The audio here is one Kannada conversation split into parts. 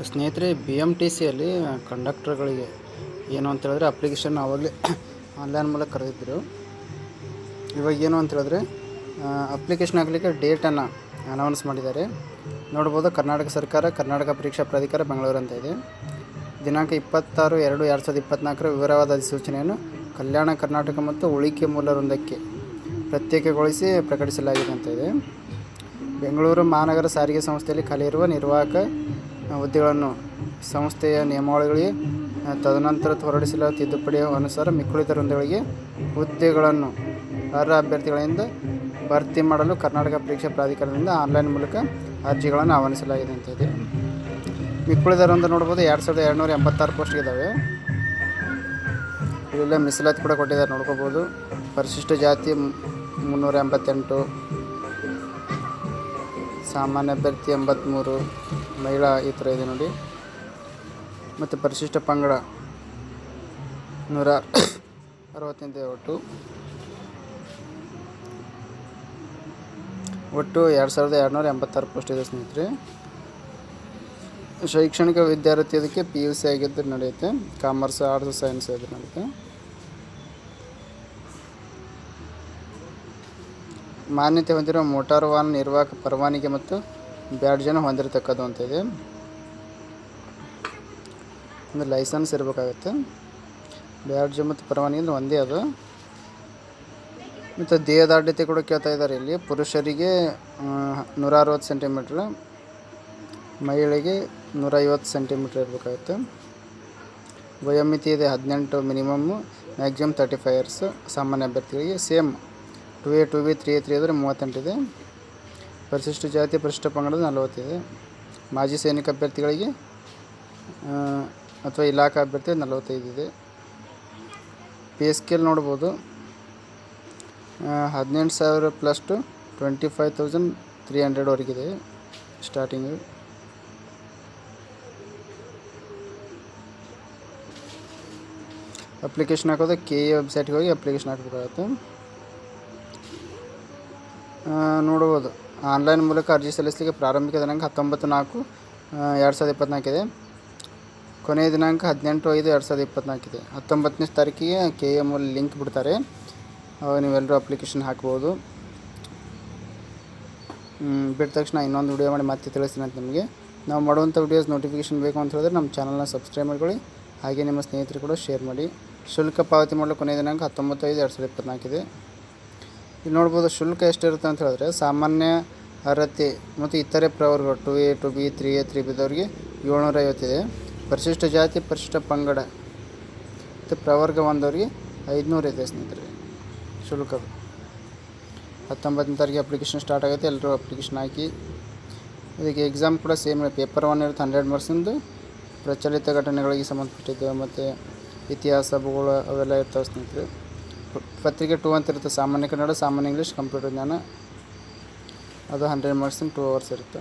ಸ್ನೇಹಿತರೆ, ಬಿ ಎಮ್ ಟಿ ಸಿಯಲ್ಲಿ ಕಂಡಕ್ಟರ್ಗಳಿಗೆ ಏನು ಅಂತೇಳಿದ್ರೆ ಅಪ್ಲಿಕೇಶನ್ ಆವಾಗಲೇ ಆನ್ಲೈನ್ ಮೂಲಕ ಕರೆದಿದ್ದರು. ಇವಾಗ ಏನು ಅಂತೇಳಿದ್ರೆ ಅಪ್ಲಿಕೇಶನ್ ಹಾಕಲಿಕ್ಕೆ ಡೇಟನ್ನು ಅನೌನ್ಸ್ ಮಾಡಿದ್ದಾರೆ. ನೋಡ್ಬೋದು, ಕರ್ನಾಟಕ ಸರ್ಕಾರ, ಕರ್ನಾಟಕ ಪರೀಕ್ಷಾ ಪ್ರಾಧಿಕಾರ, ಬೆಂಗಳೂರು ಅಂತ ಇದೆ. ದಿನಾಂಕ 26/2/2024 ವಿವರವಾದ ಅಧಿಸೂಚನೆಯನ್ನು ಕಲ್ಯಾಣ ಕರ್ನಾಟಕ ಮತ್ತು ಉಳಿಕೆ ಮೂಲ ವೃಂದಕ್ಕೆ ಪ್ರತ್ಯೇಕಗೊಳಿಸಿ ಪ್ರಕಟಿಸಲಾಗಿದೆ ಅಂತ ಇದೆ. ಬೆಂಗಳೂರು ಮಹಾನಗರ ಸಾರಿಗೆ ಸಂಸ್ಥೆಯಲ್ಲಿ ಖಾಲಿ ಇರುವ ನಿರ್ವಾಹಕ ಹುದ್ದೆಗಳನ್ನು ಸಂಸ್ಥೆಯ ನಿಯಮಾವಳಿಗಳಿಗೆ ತದನಂತರ ಹೊರಡಿಸಲಾದ ತಿದ್ದುಪಡಿಯ ಅನುಸಾರ ಮಿಕ್ಕುಳಿದ ವೃಂದಗಳಿಗೆ ಹುದ್ದೆಗಳನ್ನು ಅರ್ಹ ಅಭ್ಯರ್ಥಿಗಳಿಂದ ಭರ್ತಿ ಮಾಡಲು ಕರ್ನಾಟಕ ಪರೀಕ್ಷಾ ಪ್ರಾಧಿಕಾರದಿಂದ ಆನ್ಲೈನ್ ಮೂಲಕ ಅರ್ಜಿಗಳನ್ನು ಆಹ್ವಾನಿಸಲಾಗಿದೆ ಅಂತ ಇದೆ. ಮಿಕ್ಕುಳಿದ ವೃಂದ ನೋಡ್ಬೋದು, 2286 ಪೋಸ್ಟ್ಗಳಿದ್ದಾವೆ. ಇವೆಲ್ಲ ಮೀಸಲಾತಿ ಕೂಡ ಕೊಟ್ಟಿದ್ದಾರೆ, ನೋಡ್ಕೋಬೋದು. ಪರಿಶಿಷ್ಟ ಜಾತಿ 388, ಸಾಮಾನ್ಯ ಅಭ್ಯರ್ಥಿ 83, ಮಹಿಳಾ ಈ ಥರ ಇದೆ ನೋಡಿ. ಮತ್ತು ಪರಿಶಿಷ್ಟ ಪಂಗಡ 168 ಒಟ್ಟು 2286 ಪೋಸ್ಟ್ ಇದೆ ಸ್ನೇಹಿತರೆ. ಶೈಕ್ಷಣಿಕ ವಿದ್ಯಾರ್ಥಿ ಅದಕ್ಕೆ PUC ಆಗಿದ್ದು ನಡೆಯುತ್ತೆ. ಕಾಮರ್ಸ್, ಆರ್ಟ್ಸ್, ಸೈನ್ಸ್ ಅದು ನಡೆಯುತ್ತೆ. ಮಾನ್ಯತೆ ಹೊಂದಿರುವ ಮೋಟಾರು ವಾಹನ ನಿರ್ವಾಹಕ ಪರವಾನಗಿ ಮತ್ತು ಬ್ಯಾಡ್ಜನ್ನು ಹೊಂದಿರತಕ್ಕದ್ದು ಅಂತ ಇದೆ. ಒಂದು ಲೈಸೆನ್ಸ್ ಇರಬೇಕಾಗುತ್ತೆ. ಬ್ಯಾಡ್ಜ್ ಮತ್ತು ಪರವಾನಗಿ ಅಂದರೆ ಒಂದೇ ಅದು. ಮತ್ತು ದೇಹದಾಢ್ಯತೆ ಕೂಡ ಕೇಳ್ತಾ ಇದ್ದಾರೆ ಇಲ್ಲಿ. ಪುರುಷರಿಗೆ 160 ಸೆಂಟಿಮೀಟ್ರ್, ಮಹಿಳೆಗೆ 150 ಸೆಂಟಿಮೀಟ್ರ್ ಇರಬೇಕಾಗುತ್ತೆ. ವಯೋಮಿತಿ ಇದೆ 18 ಮಿನಿಮಮ್ಮು, ಮ್ಯಾಕ್ಸಿಮಮ್ 35 ಇಯರ್ಸ್. ಸಾಮಾನ್ಯ ಅಭ್ಯರ್ಥಿಗಳಿಗೆ ಸೇಮ್ 2A 2B 3A 3 ಆದರೆ 38 ಇದೆ. ಪರಿಶಿಷ್ಟ ಜಾತಿ ಪರಿಶಿಷ್ಟ ಪಂಗಡದ 40 ಇದೆ. ಮಾಜಿ ಸೈನಿಕ ಅಭ್ಯರ್ಥಿಗಳಿಗೆ ಅಥವಾ ಇಲಾಖಾ ಅಭ್ಯರ್ಥಿ 45 ಇದೆ. ಪೇ ಸ್ಕೇಲ್ ನೋಡ್ಬೋದು, 18,000 ಪ್ಲಸ್ ಟು 25,300ವರೆಗಿದೆ ಸ್ಟಾರ್ಟಿಂಗು. ಅಪ್ಲಿಕೇಶನ್ ಹಾಕೋದು KA ವೆಬ್ಸೈಟ್ಗೆ ಹೋಗಿ ಅಪ್ಲಿಕೇಶನ್ ಹಾಕಬೇಕಾಗುತ್ತೆ. ನೋಡ್ಬೋದು, ಆನ್ಲೈನ್ ಮೂಲಕ ಅರ್ಜಿ ಸಲ್ಲಿಸಲಿಕ್ಕೆ ಪ್ರಾರಂಭಿಕ ದಿನಾಂಕ 19/4/2024 ಇದೆ. ಕೊನೆಯ ದಿನಾಂಕ 18/5/2024 ಇದೆ. 19ನೇ ತಾರೀಕಿಗೆ KA ಮೂಲ ಲಿಂಕ್ ಬಿಡ್ತಾರೆ. ಅವಾಗ ನೀವೆಲ್ಲರೂ ಅಪ್ಲಿಕೇಶನ್ ಹಾಕ್ಬೋದು. ಬಿಟ್ಟ ತಕ್ಷಣ ಇನ್ನೊಂದು ವಿಡಿಯೋ ಮಾಡಿ ಮತ್ತೆ ತಿಳಿಸ್ತೀನಿ ಅಂತ ನಿಮಗೆ. ನಾವು ಮಾಡುವಂಥ ವಿಡಿಯೋಸ್ ನೋಟಿಫಿಕೇಷನ್ ಬೇಕು ಅಂತ ಹೇಳಿದ್ರೆ ನಮ್ಮ ಚಾನಲ್ನ ಸಬ್ಸ್ಕ್ರೈಬ್ ಮಾಡ್ಕೊಳ್ಳಿ. ಹಾಗೆ ನಿಮ್ಮ ಸ್ನೇಹಿತರು ಕೂಡ ಶೇರ್ ಮಾಡಿ. ಶುಲ್ಕ ಪಾವತಿ ಮಾಡಲು ಕೊನೆಯ ದಿನಾಂಕ 19/5/2024 ಇದೆ. ಇಲ್ಲಿ ನೋಡ್ಬೋದು, ಶುಲ್ಕ ಎಷ್ಟಿರುತ್ತೆ ಅಂತ ಹೇಳಿದ್ರೆ ಸಾಮಾನ್ಯ ಅರ್ಹತೆ ಮತ್ತು ಇತರೆ ಪ್ರವರ್ಗಗಳು 2A 2B 3A 3Bದವರಿಗೆ 750 ಇದೆ. ಪರಿಶಿಷ್ಟ ಜಾತಿ ಪರಿಶಿಷ್ಟ ಪಂಗಡ ಮತ್ತು ಪ್ರವರ್ಗ 1ದವರಿಗೆ 500 ಇದೆ ಸ್ನೇಹಿತರೆ ಶುಲ್ಕ. 19ನೇ ತಾರೀಕಿಗೆ ಅಪ್ಲಿಕೇಶನ್ ಸ್ಟಾರ್ಟ್ ಆಗುತ್ತೆ. ಎಲ್ಲರೂ ಅಪ್ಲಿಕೇಶನ್ ಹಾಕಿ. ಇದಕ್ಕೆ ಎಕ್ಸಾಮ್ ಕೂಡ ಸೇಮ್ ಪೇಪರ್ 1 ಇರುತ್ತೆ 100 ಮಾರ್ಕ್ಸಿಂದು. ಪ್ರಚಲಿತ ಘಟನೆಗಳಿಗೆ ಸಂಬಂಧಪಟ್ಟಿದ್ದು ಮತ್ತು ಇತಿಹಾಸ, ಭೂಗೋಳ ಅವೆಲ್ಲ ಇರ್ತವೆ ಸ್ನೇಹಿತರೆ. ಪತ್ರಿಕೆ 2 ಅಂತ ಇರುತ್ತೆ, ಸಾಮಾನ್ಯ ಕನ್ನಡ, ಸಾಮಾನ್ಯ ಇಂಗ್ಲೀಷ್, ಕಂಪ್ಯೂಟರ್ ಜ್ಞಾನ. ಅದು 100 ಮಾರ್ಕ್ಸಿಂದು 2 ಅವರ್ಸ್ ಇರುತ್ತೆ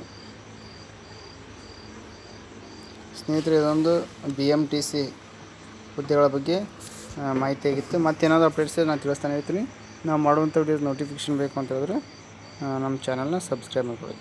ಸ್ನೇಹಿತರೆ. ಇದೊಂದು BMTC ಹುದ್ದೆಗಳ ಬಗ್ಗೆ ಮಾಹಿತಿ ಆಗಿತ್ತು. ಮತ್ತೇನಾದರೂ ಅಪ್ಡೇಟ್ಸ್ ನಾನು ತಿಳಿಸ್ತಾನೆ ಇರ್ತೀನಿ. ನಾವು ಮಾಡುವಂಥ ವಿಡಿಯೋಸ್ ನೋಟಿಫಿಕೇಷನ್ ಬೇಕು ಅಂತ ಹೇಳಿದ್ರೆ ನಮ್ಮ ಚಾನಲ್ನ ಸಬ್ಸ್ಕ್ರೈಬ್ ಮಾಡ್ಕೊಳ್ಳಿ.